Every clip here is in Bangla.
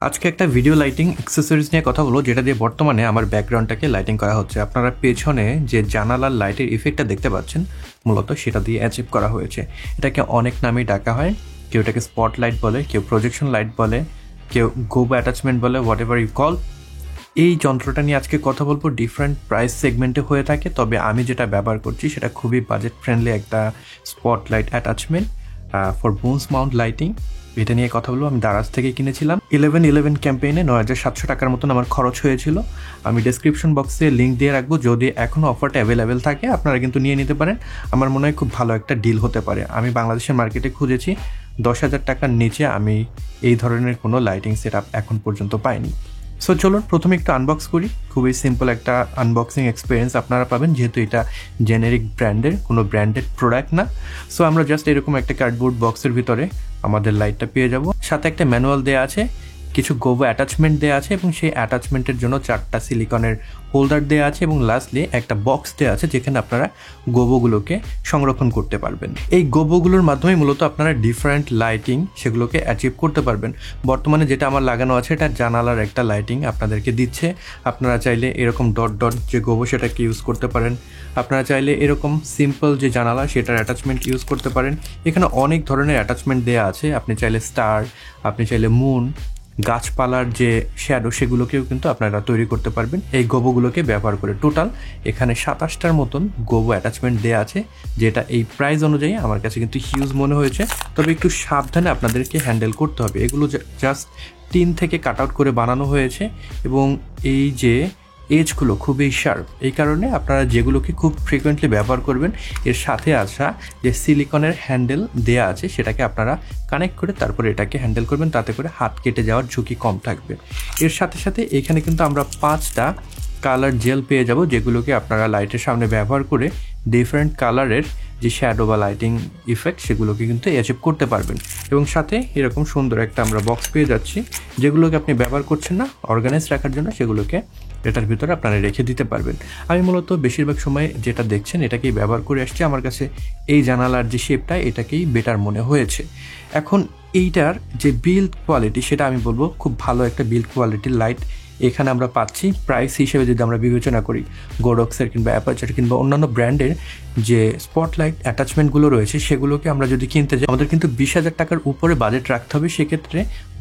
আজকে একটা ভিডিও লাইটিং অ্যাক্সেসরিজ নিয়ে কথা বলবো, যেটা দিয়ে বর্তমানে আমার ব্যাকগ্রাউন্ডটাকে লাইটিং করা হচ্ছে। আপনারা পেছনে যে জানালার লাইটের ইফেক্টটা দেখতে পাচ্ছেন, মূলত সেটা দিয়ে অ্যাচিভ করা হয়েছে। এটাকে অনেক নামেই ডাকা হয়। কেউ এটাকে স্পট লাইট বলে, কেউ প্রজেকশন লাইট বলে, কেউ গোবো অ্যাটাচমেন্ট বলে, হোয়াট এভার ইউ কল। এই যন্ত্রটা নিয়ে আজকে কথা বলবো। ডিফারেন্ট প্রাইস সেগমেন্টে হয়ে থাকে, তবে আমি যেটা ব্যবহার করছি সেটা খুবই বাজেট ফ্রেন্ডলি একটা spot light attachment for booms mount lighting. এটা নিয়ে কথা বলবো। আমি দারাজ থেকে কিনেছিলাম 11/11 ক্যাম্পেইনে ৯,৭০০ টাকার মতন আমার খরচ হয়েছিল। আমি ডেসক্রিপশন বক্সে লিঙ্ক দিয়ে রাখবো, যদি এখনও অফারটা অ্যাভেলেবেল থাকে আপনারা কিন্তু নিয়ে নিতে পারেন। আমার মনে হয় খুব ভালো একটা ডিল হতে পারে। আমি বাংলাদেশের মার্কেটে খুঁজেছি, 10,000 টাকার নিচে আমি এই ধরনের কোনো লাইটিং সেট আপ এখন পর্যন্ত পাইনি। সো চলুন প্রথমে একটু আনবক্স করি। খুবই সিম্পল একটা আনবক্সিং এক্সপিরিয়েন্স আপনারা পাবেন, যেহেতু এটা জেনেরিক ব্র্যান্ডের, কোনো ব্র্যান্ডেড প্রোডাক্ট না। সো আমরা জাস্ট এরকম একটা কার্ডবোর্ড বক্সের ভিতরে আমাদের লাইটটা পেয়ে যাব। সাথে একটা ম্যানুয়াল দেওয়া আছে, কিছু গোবো অ্যাটাচমেন্ট দেওয়া আছে এবং সেই অ্যাটাচমেন্টের জন্য 4টা সিলিকনের হোল্ডার দেওয়া আছে এবং লাস্টলি একটা বক্স দেওয়া আছে যেখানে আপনারা গোবোগুলোকে সংরক্ষণ করতে পারবেন। এই গোবোগুলোর মাধ্যমে মূলত আপনারা ডিফারেন্ট লাইটিং সেগুলোকে অ্যাচিভ করতে পারবেন। বর্তমানে যেটা আমার লাগানো আছে এটা জানালার একটা লাইটিং আপনাদেরকে দিচ্ছে। আপনারা চাইলে এরকম ডট ডট যে গোবো সেটাকে ইউজ করতে পারেন। আপনারা চাইলে এরকম সিম্পল যে জানালা সেটার অ্যাটাচমেন্ট ইউজ করতে পারেন। এখানে অনেক ধরনের অ্যাটাচমেন্ট দেওয়া আছে। আপনি চাইলে স্টার, আপনি চাইলে মুন, গাছপালার যে শ্যাডো সেগুলোকেও কিন্তু আপনারা তৈরি করতে পারবেন এই গোবোগুলোকে ব্যবহার করে। টোটাল এখানে 27টার মতন গোবো অ্যাটাচমেন্ট দেওয়া আছে, যেটা এই প্রাইস অনুযায়ী আমার কাছে কিন্তু হিউজ মনে হয়েছে। তবে একটু সাবধানে আপনাদেরকে হ্যান্ডেল করতে হবে। এগুলো জাস্ট টিন থেকে কাট আউট করে বানানো হয়েছে এবং এই যে এজগুলো খুবই শার্প। এই কারণে আপনারা যেগুলোকে খুব ফ্রিকোয়েন্টলি ব্যবহার করবেন, এর সাথে আসা যে সিলিকনের হ্যান্ডেল দেয়া আছে সেটাকে আপনারা কানেক্ট করে তারপরে এটাকে হ্যান্ডেল করবেন, তাতে করে হাত কেটে যাওয়ার ঝুঁকি কম থাকবে। এর সাথে সাথে এখানে কিন্তু আমরা 5টা কালার জেল পেয়ে যাব, যেগুলোকে আপনারা লাইটের সামনে ব্যবহার করে ডিফারেন্ট কালারের যে শ্যাডো বা লাইটিং ইফেক্ট সেগুলোকে কিন্তু অ্যাচিভ করতে পারবেন। এবং সাথে এরকম সুন্দর একটা আমরা বক্স পেয়ে যাচ্ছি, যেগুলোকে আপনি ব্যবহার করছেন না, অর্গানাইজ রাখার জন্য সেগুলোকে এটার ভিতরে আপনারা রেখে দিতে পারবেন। আমি মূলত বেশিরভাগ সময় যেটা দেখছেন এটাকেই ব্যবহার করে আসছি। আমার কাছে এই জানালার যে শেপটা এটাকেই বেটার মনে হয়েছে। এখন এইটার যে বিল্ড কোয়ালিটি সেটা আমি বলবো খুব ভালো একটা বিল্ড কোয়ালিটির লাইট এখানে আমরা পাচ্ছি। প্রাইস হিসেবে যদি আমরা বিবেচনা করি, গোডক্সের কিংবা অ্যাপারচার কিংবা অন্যান্য ব্র্যান্ডের যে স্পটলাইট অ্যাটাচমেন্টগুলো রয়েছে সেগুলোকে আমরা যদি কিনতে যাই, আমাদের কিন্তু 20,000 টাকার উপরে বাজেট রাখতে হবে। সেক্ষেত্রে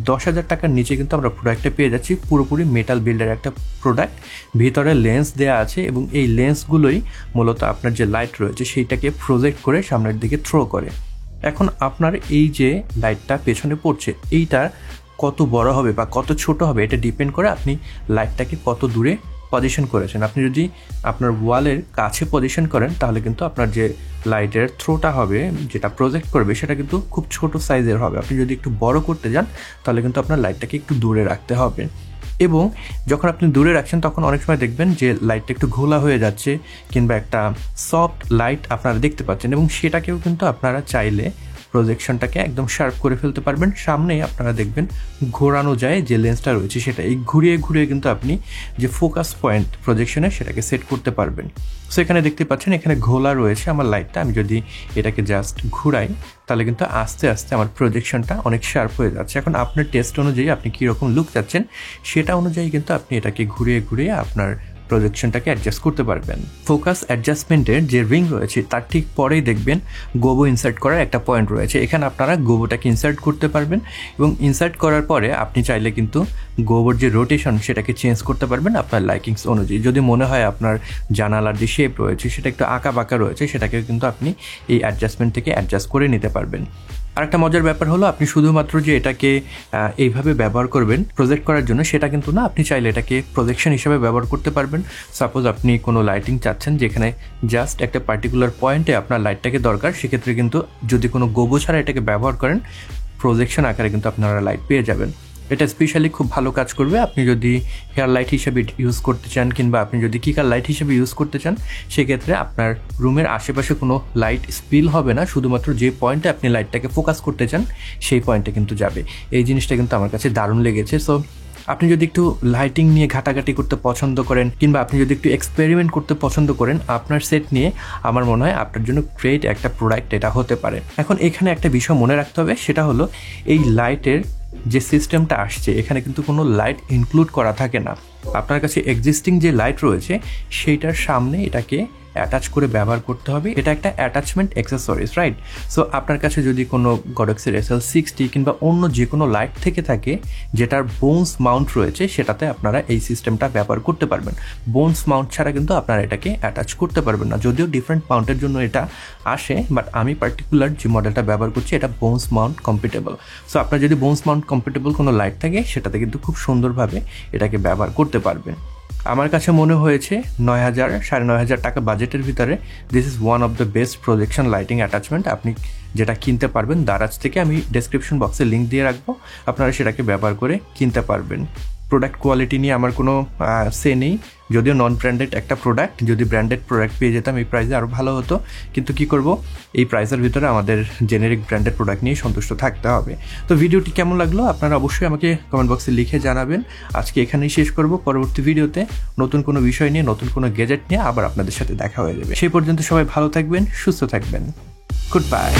10,000 টাকার নিচে কিন্তু আমরা প্রোডাক্টটা পেয়ে যাচ্ছি। পুরোপুরি মেটাল বিল্ডের একটা প্রোডাক্ট, ভিতরে লেন্স দেওয়া আছে এবং এই লেন্সগুলোই মূলত আপনার যে লাইট রয়েছে সেইটাকে প্রজেক্ট করে সামনের দিকে থ্রো করে। এখন আপনার এই যে লাইটটা পেছনে পড়ছে এইটা কত বড় হবে বা কত ছোট হবে এটা ডিপেন্ড করে আপনি লাইটটাকে কত দূরে পজিশন করেছেন। আপনি যদি আপনার ওয়ালের কাছে পজিশন করেন তাহলে কিন্তু আপনার যে লাইটের থ্রোটা হবে, যেটা প্রজেক্ট করবে, সেটা কিন্তু খুব ছোট সাইজের হবে। আপনি যদি একটু বড় করতে যান তাহলে কিন্তু আপনার লাইটটাকে একটু দূরে রাখতে হবে। এবং যখন আপনি দূরে রাখছেন তখন অনেক সময় দেখবেন যে লাইটটা একটু ঘোলা হয়ে যাচ্ছে কিংবা একটা সফট লাইট আপনারা দেখতে পাচ্ছেন, এবং সেটাকেও কিন্তু আপনারা চাইলে প্রজেকশনটাকে একদম শার্প করে ফেলতে পারবেন। সামনেই আপনারা দেখবেন ঘোরানো যায় যে লেন্সটা রয়েছে সেটা এই ঘুরিয়ে ঘুরিয়ে কিন্তু আপনি যে ফোকাস পয়েন্ট প্রজেকশনে সেটাকে সেট করতে পারবেন। সো এখানে দেখতে পাচ্ছেন এখানে ঘোলা রয়েছে আমার লাইটটা। আমি যদি এটাকে জাস্ট ঘুরাই তাহলে কিন্তু আস্তে আস্তে আমার প্রজেকশনটা অনেক শার্প হয়ে যাচ্ছে। এখন আপনার টেস্ট অনুযায়ী আপনি কীরকম লুক চাচ্ছেন সেটা অনুযায়ী কিন্তু আপনি এটাকে ঘুরিয়ে ঘুরিয়ে আপনার প্রজেকশনটাকে অ্যাডজাস্ট করতে পারবেন। ফোকাস অ্যাডজাস্টমেন্টের যে রিং রয়েছে তার ঠিক পরেই দেখবেন গোবো ইনসার্ট করার একটা পয়েন্ট রয়েছে। এখানে আপনারা গোবোটাকে ইনসার্ট করতে পারবেন এবং ইনসার্ট করার পরে আপনি চাইলে কিন্তু গোবোর যে রোটেশন সেটাকে চেঞ্জ করতে পারবেন আপনার লাইকিংস অনুযায়ী। যদি মনে হয় আপনার জানালার যে শেপ রয়েছে সেটা একটু আঁকা বাঁকা রয়েছে, সেটাকেও কিন্তু আপনি এই অ্যাডজাস্টমেন্ট থেকে অ্যাডজাস্ট করে নিতে পারবেন। আরেকটা মজার ব্যাপার হলো, আপনি শুধুমাত্র যে এটাকে এইভাবে ব্যবহার করবেন প্রজেক্ট করার জন্য সেটা কিন্তু না, আপনি চাইলে এটাকে প্রজেকশন হিসেবে ব্যবহার করতে পারবেন। সাপোজ আপনি কোনো লাইটিং চাচ্ছেন যেখানে জাস্ট একটা পার্টিকুলার পয়েন্টে আপনার লাইটটাকে দরকার, সেক্ষেত্রে কিন্তু যদি কোনো গোবো ছাড়া এটাকে ব্যবহার করেন প্রজেকশন আকারে কিন্তু আপনারা লাইট পেয়ে যাবেন। এটা স্পেশালি খুব ভালো কাজ করবে আপনি যদি হেয়ার লাইট হিসেবে ইউজ করতে চান কিংবা আপনি যদি কিকার লাইট হিসেবে ইউজ করতে চান। সেক্ষেত্রে আপনার রুমের আশেপাশে কোনো লাইট স্পিল হবে না, শুধুমাত্র যে পয়েন্টে আপনি লাইটটাকে ফোকাস করতে চান সেই পয়েন্টে কিন্তু যাবে। এই জিনিসটা কিন্তু আমার কাছে দারুণ লেগেছে। সো আপনি যদি একটু লাইটিং নিয়ে ঘাটাঘাটি করতে পছন্দ করেন কিংবা আপনি যদি একটু এক্সপেরিমেন্ট করতে পছন্দ করেন আপনার সেট নিয়ে, আমার মনে হয় আপনার জন্য গ্রেট একটা প্রোডাক্ট এটা হতে পারে। এখন এখানে একটা বিষয় মনে রাখতে হবে, সেটা হলো এই লাইটের যে সিস্টেমটা আসছে এখানে কিন্তু কোনো লাইট ইনক্লুড করা থাকে না। আপনার কাছে এক্সিস্টিং যে লাইট রয়েছে সেইটার সামনে এটাকে অ্যাটাচ করে ব্যবহার করতে হবে। এটা একটা অ্যাটাচমেন্ট অ্যাক্সেসরিজ, রাইট? সো আপনার কাছে যদি কোনো গডেক্সের SL60 কিংবা অন্য যে কোনো লাইট থেকে থাকে যেটার বোনস মাউন্ট রয়েছে, সেটাতে আপনারা এই সিস্টেমটা ব্যবহার করতে পারবেন। বোনস মাউন্ট ছাড়া কিন্তু আপনারা এটাকে অ্যাটাচ করতে পারবেন না, যদিও ডিফারেন্ট মাউন্টের জন্য এটা আসে, বাট আমি পার্টিকুলার যে মডেলটা ব্যবহার করছি এটা বোনস মাউন্ট কম্পিটেবল। সো আপনার যদি বোনস মাউন্ট কম্পিটেবল কোনো লাইট থাকে সেটাতে কিন্তু খুব সুন্দরভাবে এটাকে ব্যবহার করতে পারবেন। আমার কাছে মনে হয়েছে 9,000 9,500 টাকা বাজেটের ভিতরে this is one of the best projection lighting attachment আপনি যেটা কিনতে পারবেন দারাজ থেকে। আমি ডেসক্রিপশন বক্সে লিঙ্ক দিয়ে রাখবো, আপনারা সেটাকে ব্যবহার করে কিনতে পারবেন। প্রোডাক্ট কোয়ালিটি নিয়ে আমার কোনো সে নেই, যদিও নন ব্র্যান্ডেড একটা প্রোডাক্ট, যদি ব্র্যান্ডেড প্রোডাক্ট পেয়ে যেতাম এই প্রাইসে আরও ভালো হতো, কিন্তু কি করব, এই প্রাইসের ভিতরে আমাদের জেনেরিক ব্র্যান্ডেড প্রোডাক্ট নিয়ে সন্তুষ্ট থাকতে হবে। তো ভিডিওটি কেমন লাগলো আপনারা অবশ্যই আমাকে কমেন্ট বক্সে লিখে জানাবেন। আজকে এখানেই শেষ করব, পরবর্তী ভিডিওতে নতুন কোনো বিষয় নিয়ে নতুন কোনো গ্যাজেট নিয়ে আবার আপনাদের সাথে দেখা হয়ে যাবে। সেই পর্যন্ত সবাই ভালো থাকবেন, সুস্থ থাকবেন। Good bye.